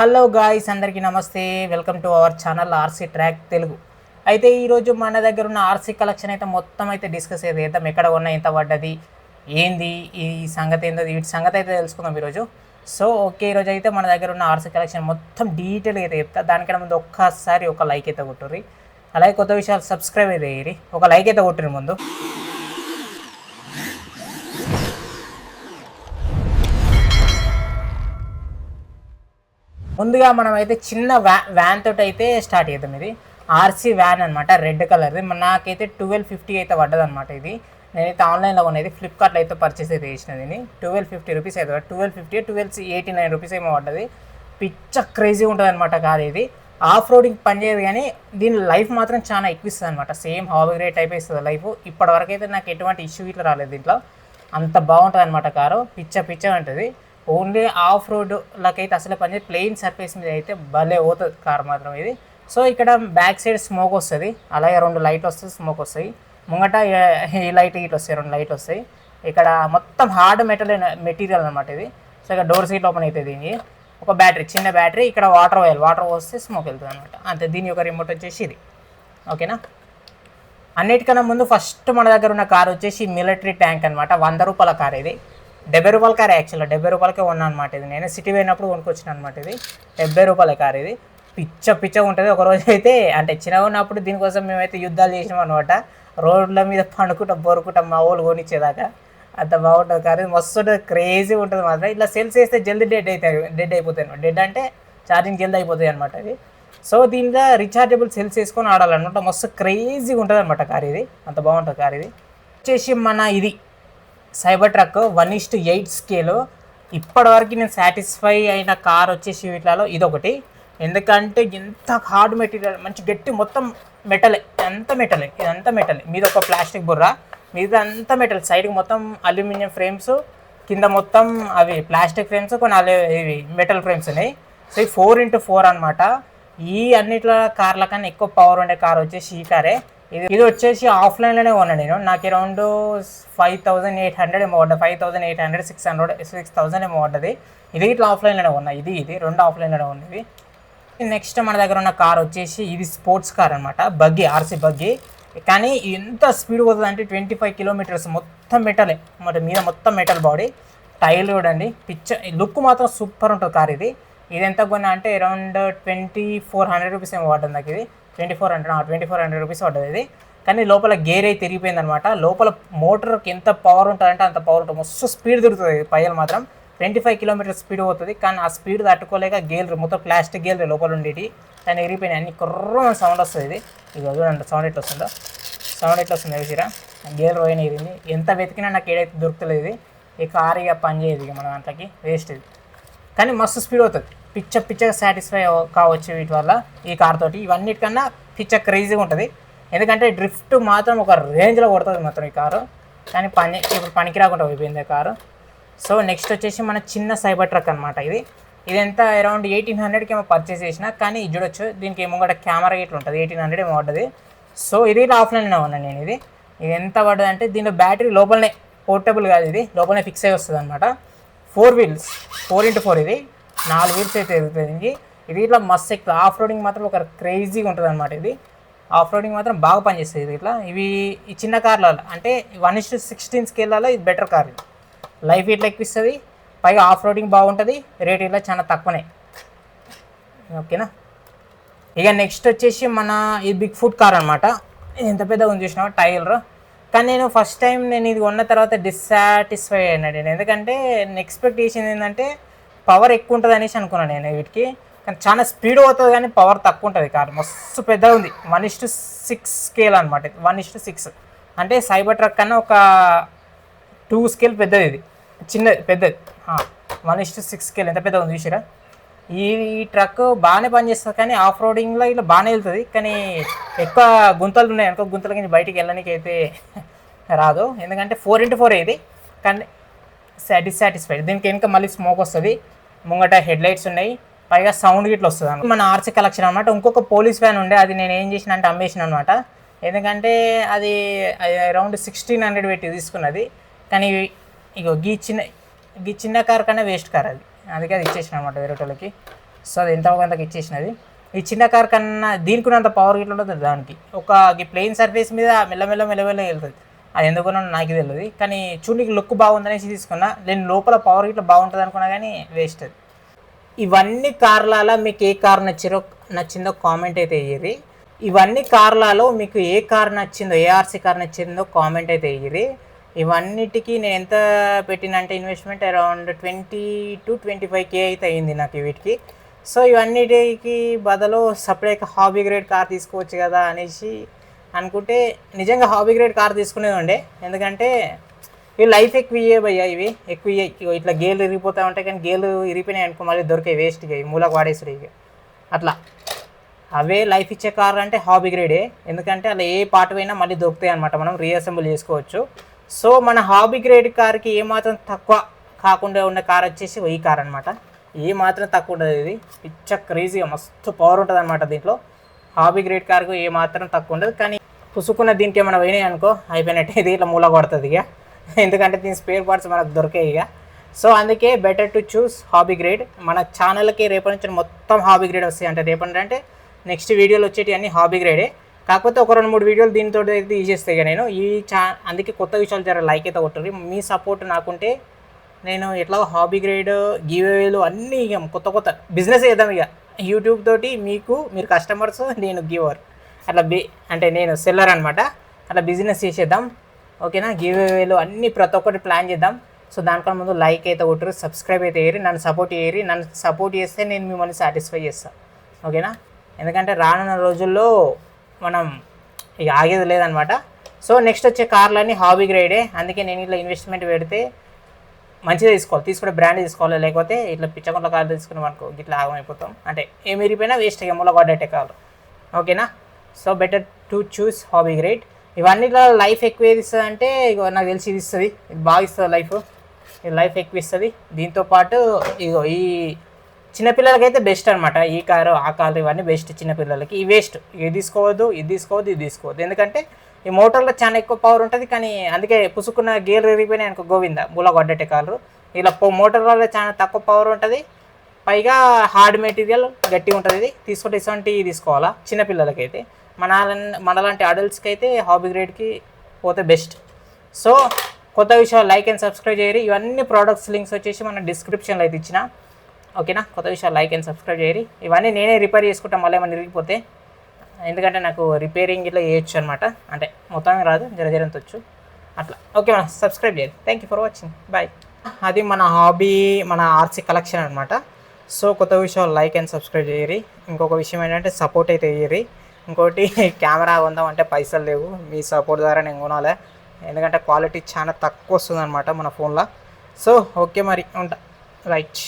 Hello guys, అందరికీ నమస్తే. Welcome to our channel RC track Telugu. అయితే ఈరోజు మన దగ్గర ఉన్న ఆర్సీ కలెక్షన్ అయితే మొత్తం అయితే డిస్కస్ చేద్దాం. ఎక్కడ ఉన్నా ఎంత పడ్డది, ఏంది ఈ సంగతి, ఏందో వీటి సంగతి అయితే తెలుసుకుందాం ఈరోజు. సో ఓకే, ఈరోజు అయితే మన దగ్గర ఉన్న ఆర్సీ కలెక్షన్ మొత్తం డీటెయిల్గా అయితే చెప్తా. దానికన్నా ముందు ఒక్కసారి ఒక లైక్ అయితే కొట్టుర్రి. అలాగే కొత్త విషయాలు సబ్స్క్రైబ్ అయితే వేయరి, ఒక లైక్ అయితే కొట్టుర్రి ముందు. ముందుగా మనం అయితే చిన్న వ్యాన్ తోటి అయితే స్టార్ట్ చేద్దాం. ఇది ఆర్సీ వ్యాన్ అనమాట, రెడ్ కలర్ది. నాకైతే 1250 అయితే పడ్డది అనమాట. ఇది నేనైతే ఆన్లైన్లో కొనేది, ఫ్లిప్కార్ట్లో అయితే పర్చేస్ అయితే చేసినది. దీన్ని 1250 రూపీస్ అయితే 1289 రూపీస్ ఏమో పడ్డది. పిచ్చ క్రేజీ ఉంటుంది అనమాట కాదు. ఇది ఆఫ్ రోడింగ్ పనిచేయదు, కానీ దీని లైఫ్ మాత్రం చాలా ఎక్కువ ఇస్తుంది అనమాట. సేమ్ హాబీ రేట్ టైప్ ఇస్తుంది లైఫ్. ఇప్పటివరకు అయితే నాకు ఎటువంటి ఇష్యూ ఇట్లా రాలేదు దీంట్లో. అంత బాగుంటుంది అనమాట కారు, పిచ్చ ఉంటుంది. ఓన్లీ ఆఫ్ రోడ్లకైతే అసలు పనిచేది, ప్లెయిన్ సర్ఫేస్ మీద అయితే భలే పోతుంది కార్ మాత్రం ఇది. సో ఇక్కడ బ్యాక్ సైడ్ స్మోక్ వస్తుంది, అలాగే 2 లైట్లు వస్తుంది, స్మోక్ వస్తాయి. ముంగట ఈ లైట్ ఇట్లా వస్తాయి, 2 లైట్లు వస్తాయి. ఇక్కడ మొత్తం హార్డ్ మెటీరియల్ అనమాట ఇది. సో ఇక్కడ డోర్ సీట్ ఓపెన్ అవుతుంది. దీనికి ఒక బ్యాటరీ, చిన్న బ్యాటరీ. ఇక్కడ వాటర్ వస్తే స్మోక్ వెళ్తుంది అనమాట, అంతే. దీని యొక్క రిమోట్ వచ్చేసి ఇది. ఓకేనా. అన్నిటికన్నా ముందు ఫస్ట్ మన దగ్గర ఉన్న కార్ వచ్చేసి మిలిటరీ ట్యాంక్ అనమాట. 100 రూపాయల కార్ ఇది. 70 రూపాయల కార్, యాక్చువల్గా 70 రూపాయలకే కొన్నా అనమాట. ఇది నేను సిటీ పోయినప్పుడు కొనుక్కొచ్చిన అనమాట. ఇది 70 రూపాయల కార్. ఇది పిచ్చ ఉంటుంది. ఒకరోజు అయితే అంటే చిన్నగా ఉన్నప్పుడు దీనికోసం మేమైతే యుద్ధాలు చేసినాం అనమాట. రోడ్ల మీద బొరుకుంటాం మా ఊళ్ళు కొనిచ్చేదాకా. అంత బాగుంటుంది కార్. ఇది మస్తు ఉంటుంది, క్రేజీ ఉంటుంది మాత్రం. ఇట్లా సెల్స్ వేస్తే జల్దీ డెడ్ అయిపోతాయి అనమాట. డెడ్ అంటే ఛార్జింగ్ జల్దీ అయిపోతాయి అనమాట ఇది. సో దీనిలో రీఛార్జబుల్ సెల్స్ వేసుకొని ఆడాలన్నమాట. మస్తు క్రేజీగా ఉంటుంది అనమాట కార్ ఇది. అంత బాగుంటుంది కార్ ఇది. వచ్చేసి మన ఇది సైబర్ ట్రక్ 1:8 స్కేలు. ఇప్పటివరకు నేను సాటిస్ఫై అయిన కార్ వచ్చేసి వీటిలో ఇదొకటి. ఎందుకంటే ఎంత హార్డ్ మెటీరియల్, మంచి గట్టి, మొత్తం మెటలే, ఇదంతా మెటలే. మీద ఒక ప్లాస్టిక్ బుర్ర, మీద అంతా మెటల్. సైడ్కి మొత్తం అల్యూమినియం ఫ్రేమ్స్, కింద మొత్తం అవి ప్లాస్టిక్ ఫ్రేమ్స్, కొన్ని ఇవి మెటల్ ఫ్రేమ్స్ ఉన్నాయి. సో ఈ 4x4 అనమాట. ఈ అన్నిట్ల కార్ల కన్నా ఎక్కువ పవర్ ఉండే కార్ వచ్చేసి ఈ కారే. ఇది వచ్చేసి ఆఫ్లైన్లోనే కొన్నాను నేను. నాకు అరౌండ్ 5800 ఏమో పడ్డా, 5800 6000 ఏమో పడ్డది. ఇది ఇట్లా ఆఫ్లైన్లోనే కొన్నా. ఇది 2 ఆఫ్లైన్లోనే ఉన్నది. నెక్స్ట్ మన దగ్గర ఉన్న కార్ వచ్చేసి ఇది స్పోర్ట్స్ కార్ అనమాట, బగ్గీ, ఆర్సీ బగ్గీ. కానీ ఎంత స్పీడ్ పోతుంది అంటే 25 కిలోమీటర్స్. మొత్తం మెటలే, మీద మొత్తం మెటల్ బాడీ. టైర్లు చూడండి, లుక్ మాత్రం సూపర్ ఉంటుంది కార్ ఇది. ఇది ఎంత కొన్నా అంటే అరౌండ్ 2400 రూపీస్ ఏమో పడ్డది నాకు. ఇది 2400 రూపీస్ పడ్డది ఇది. కానీ లోపల గేర్ అయితే తిరిగిపోయింది అనమాట. లోపల మోటార్కి ఎంత పవర్ ఉంటుందంటే అంత పవర్ ఉంటుంది. మస్తు స్పీడ్ తిరుగుతుంది పైలు మాత్రం. 25 కిలోమీటర్స్ స్పీడ్ పోతుంది. కానీ ఆ స్పీడ్ తట్టుకోలేక గేర్లు మొత్తం ప్లాస్టిక్ గేర్లు లోపల ఉండేవి, కానీ ఎరిగిపోయినాయి అన్ని. కుర్ర సౌండ్ వస్తుంది ఇది. ఇక చూడండి సౌండ్ ఎట్లా వస్తుంది చూసిరా. గేర్ పోయిన ఇది. ఎంత వెతికినా నాకు ఏడైతే దొరుకుతలేదు ఇది. ఈ కార్ ఇక పని చేయదు ఇక మన దాంట్లోకి, వేస్ట్ ఇది. కానీ మస్తు స్పీడ్ అవుతుంది. పిచ్చగా సాటిస్ఫై కావచ్చు వీటి వల్ల ఈ కార్ తోటి. ఇవన్నిటికన్నా క్రేజీగా ఉంటుంది. ఎందుకంటే డ్రిఫ్ట్ మాత్రం ఒక రేంజ్లో కొడుతుంది మాత్రం ఈ కారు. కానీ ఇప్పుడు పనికి రాకుండా అయిపోయింది కారు. సో నెక్స్ట్ వచ్చేసి మన చిన్న సైబర్ ట్రక్ అనమాట. ఇది ఎంత అరౌండ్ 1800కి ఏమో పర్చేస్ చేసిన. కానీ ఇది చూడొచ్చు, దీనికి ఏమో కూడా కెమెరా ఇట్లా ఉంటుంది. 1800 ఏమో పడ్డది. సో ఇది ఆఫ్లైన్లో ఉన్నాను నేను. ఇది ఎంత పడ్డది అంటే దీనిలో బ్యాటరీ లోపలనే, పోర్టబుల్ కాదు ఇది, లోపలనే ఫిక్స్ అయ్యి వస్తుంది అనమాట. 4 వీల్స్, 4x4 ఇది. 4 వీల్స్ అయితే ఎదుగుతుంది. ఇది ఇట్లా మస్తు ఎక్కువ. ఆఫ్ రోడింగ్ మాత్రం ఒక క్రేజీగా ఉంటుంది అనమాట. ఇది ఆఫ్ రోడింగ్ మాత్రం బాగా పనిచేస్తుంది ఇది. ఇట్లా ఈ చిన్న కార్లలో అంటే 1:16 స్కేల్లో ఇది బెటర్ కార్. ఇది లైఫ్ ఇట్లా ఎక్కిస్తుంది, పైగా ఆఫ్ రోడింగ్ బాగుంటుంది, రేట్ ఇట్లా చాలా తక్కువనే. ఓకేనా. ఇక నెక్స్ట్ వచ్చేసి మన ఈ బిగ్ ఫుట్ కార్ అనమాట. ఎంత పెద్దగా ఉంది చూసినా టైర్. కానీ నేను ఫస్ట్ టైం ఇది కొన్న తర్వాత డిస్సాటిస్ఫై అయినా నేను. ఎందుకంటే నేను ఎక్స్పెక్ట్ చేసింది ఏంటంటే పవర్ ఎక్కువ ఉంటుంది అనేసి అనుకున్నాను నేను వీటికి. కానీ చాలా స్పీడ్ పోతుంది, కానీ పవర్ తక్కువ ఉంటుంది కార్. మస్తు పెద్దగా ఉంది. 1:6 స్కేల్ అనమాట. 1:6 అంటే సైబర్ ట్రక్ కన్నా ఒక 2 స్కేల్ పెద్దది. ఇది పెద్దది. 1:6 స్కేల్ ఎంత పెద్దగా ఉంది చూసిరా. ఈ ట్రక్ బాగానే పనిచేస్తుంది, కానీ ఆఫ్ రోడింగ్లో ఇట్లా బాగానే వెళ్తుంది. కానీ ఎక్కువ గుంతలు ఉన్నాయి అనుకో, గుంతల కింద బయటికి వెళ్ళడానికి అయితే రాదు. ఎందుకంటే 4x4 ఇది. కానీ డిస్సాటిస్ఫైడ్. దీనికి వెనుక మళ్ళీ స్మోక్ వస్తుంది, ముంగట హెడ్ లైట్స్ ఉన్నాయి, పైగా సౌండ్ గిట్ల వస్తుంది. మన ఆర్సీ కలెక్షన్ అనమాట. ఇంకొక పోలీస్ వ్యాన్ ఉండే, అది నేను ఏం చేసిన అంటే అమ్మేసిన అనమాట. ఎందుకంటే అది అరౌండ్ 1600 పెట్టి తీసుకున్నది. కానీ ఇగో ఈ చిన్న కార్ కన్నా వేస్ట్ కార్ అది. అందుకే అది ఇచ్చేసిన అనమాట వేరే వాళ్ళకి. సో అది ఎంత కొంతకి ఇచ్చేసినది. ఈ చిన్న కార్ కన్నా దీనికి అంత పవర్ గిట్ల ఉండదు దానికి. ఒక ప్లెయిన్ సర్ఫేస్ మీద మెల్లమెల్ల వెళ్తుంది. అది ఎందుకున్నా నాకు తెలియదు, కానీ చూడడానికి లుక్ బాగుందనేసి తీసుకున్నా. నేను లోపల పవర్ గిట్ల బాగుంటుంది అనుకున్నా కానీ వేస్ట్ అది. ఇవన్నీ కార్లలో మీకు ఏ కార్ నచ్చిందో కామెంట్ అయితే వేయరి. ఇవన్నీ కార్లలో మీకు ఏ కార్ నచ్చిందో, ఏ ఆర్సీ కార్ నచ్చిందో కామెంట్ అయితే వేయరి. ఇవన్నిటికీ నేను ఎంత పెట్టినంటే ఇన్వెస్ట్మెంట్ అరౌండ్ 20 to 25K అయితే అయింది నాకు వీటికి. సో ఇవన్నిటికి బదులు సపరేట్గా హాబీ గ్రేడ్ కార్ తీసుకోవచ్చు కదా అనేసి అనుకుంటే నిజంగా హాబీ గ్రేడ్ కార్ తీసుకునేది ఉండే. ఎందుకంటే ఇవి లైఫ్ ఎక్కువ భయ్యా, ఇవి ఎక్కువ ఇట్లా గేర్లు ఇరిగిపోతూ ఉంటాయి, కానీ గేర్లు ఇరిగిపోయినాయి అనుకో మళ్ళీ దొరికే వేస్ట్గా ఇవి మూలకు వాడేస్తారు ఇక అట్లా. అవే లైఫ్ ఇచ్చే కార్ అంటే హాబీ గ్రేడే, ఎందుకంటే అలా ఏ పార్ట్ అయినా మళ్ళీ దొరుకుతాయి అనమాట, మనం రీఅసెంబుల్ చేసుకోవచ్చు. సో మన హాబీ గ్రేడ్ కార్కి ఏమాత్రం తక్కువ కాకుండా ఉన్న కార్ వచ్చేసి ఈ కార్ అనమాట. ఏమాత్రం తక్కువ ఉండదు, ఇది పిచ్చ క్రేజీగా మస్తు పవర్ ఉంటుంది అనమాట దీంట్లో. హాబీ గ్రేడ్ కార్కు ఏమాత్రం తక్కువ ఉండదు, కానీ పుసుకున్న దీనికి ఏమైనా పోయినాయి అనుకో అయిపోయినట్టే, ఇది ఇట్లా మూల పడుతుంది ఇక, ఎందుకంటే దీని స్పేర్ పార్ట్స్ మనకు దొరికాయి ఇక. సో అందుకే better to choose hobby grade. మన ఛానల్కి రేపటి నుంచి మొత్తం హాబీ గ్రేడ్ వస్తాయి. అంటే రేపటి అంటే నెక్స్ట్ వీడియోలు వచ్చేటి అన్నీ హాబీ గ్రేడే, కాకపోతే ఒక 2-3 వీడియోలు దీనితో అయితే తీసేస్తాయి ఇక నేను ఈ అందుకే కొత్త విషయాలు జర లైక్ అయితే కొట్టండి. మీ సపోర్ట్ నాకుంటే నేను ఎట్లా హాబీ గ్రేడ్ గివ్వేలు అన్నీ ఇక కొత్త బిజినెస్ చేద్దాం ఇక. యూట్యూబ్ తోటి మీరు కస్టమర్స్, నేను గివర్, అట్లా అంటే నేను సెల్లర్ అనమాట. అట్లా బిజినెస్ చేసేద్దాం, ఓకేనా. గివ్వేలు అన్నీ ప్రతి ఒక్కటి ప్లాన్ చేద్దాం. సో దానికన్నా ముందు లైక్ అయితే కొట్టరు, సబ్స్క్రైబ్ అయితే చేయరు, నన్ను సపోర్ట్ చేస్తే నేను మిమ్మల్ని సాటిస్ఫై చేస్తాను, ఓకేనా. ఎందుకంటే రానున్న రోజుల్లో మనం ఇక ఆగేది లేదనమాట. సో నెక్స్ట్ వచ్చే కార్లన్నీ హాబీ గ్రేడే, అందుకే నేను ఇట్లా ఇన్వెస్ట్మెంట్ పెడితే మంచిగా తీసుకుంటే బ్రాండ్ తీసుకోవాలి, లేకపోతే ఇట్లా పిచ్చకొండ కార్ తీసుకున్నాం అనుకో ఇట్లా ఆగమైపోతాం. అంటే ఏమి ఇరిపోయినా వేస్ట్ మూల పడ్డట్టే కారు, ఓకేనా. So better to choose hobby grade. ఇవన్నీలో లైఫ్ ఎక్కువ ఏది ఇస్తుంది అంటే ఇగో నాకు తెలిసి ఇది ఇస్తుంది, ఇది బాగా ఇస్తుంది లైఫ్ ఎక్కువ ఇస్తుంది. దీంతోపాటు ఇగో ఈ చిన్నపిల్లలకైతే బెస్ట్ అనమాట. ఈ కారు ఆ కారు ఇవన్నీ బెస్ట్ చిన్నపిల్లలకి. ఈ వేస్ట్ ఇది తీసుకోవద్దు, ఎందుకంటే ఈ మోటార్లో చాలా ఎక్కువ పవర్ ఉంటుంది, కానీ అందుకే పుసుకున్న గేర్ ఎరిగిపోయినాయి అనుకో గోవింద మూల పడ్డట్టే కారు. ఇలా మోటార్లలో చాలా తక్కువ పవర్ ఉంటుంది, పైగా హార్డ్ మెటీరియల్ గట్టిగా ఉంటుంది. ఇది తీసుకుంటే ఇటువంటివి తీసుకోవాలా చిన్నపిల్లలకైతే. మనలాంటి అడల్ట్స్కి అయితే హాబీ గ్రేడ్కి పోతే బెస్ట్. సో కొత్త విషయాలు లైక్ అండ్ సబ్స్క్రైబ్ చేయరు. ఇవన్నీ ప్రోడక్ట్స్ లింక్స్ వచ్చేసి మన డిస్క్రిప్షన్లో అయితే ఇచ్చిన, ఓకేనా. కొత్త విషయాలు లైక్ అండ్ సబ్స్క్రైబ్ చేయరు. ఇవన్నీ నేనే రిపేర్ చేసుకుంటాను మళ్ళీ ఏమైనా ఇరిగిపోతే, ఎందుకంటే నాకు రిపేరింగ్ ఇట్లా చేయొచ్చు అనమాట. అంటే మొత్తం రాదు, జరంత వచ్చు అట్లా, ఓకే. మనం సబ్స్క్రైబ్ చేయాలి. Thank you for watching, bye. అది మన హాబీ, మన ఆర్సీ కలెక్షన్ అనమాట. సో కొత్త విషయాలు లైక్ అండ్ సబ్స్క్రైబ్ చేయరి. ఇంకొక విషయం ఏంటంటే సపోర్ట్ అయితే చేయరి. ఇంకోటి కెమెరా కొందామంటే పైసలు లేవు, మీ సపోర్ట్ ద్వారా నేను కొనాలి, ఎందుకంటే క్వాలిటీ చాలా తక్కువ వస్తుంది అనమాట మన ఫోన్లో. సో ఓకే మరి ఉంటా, రైట్.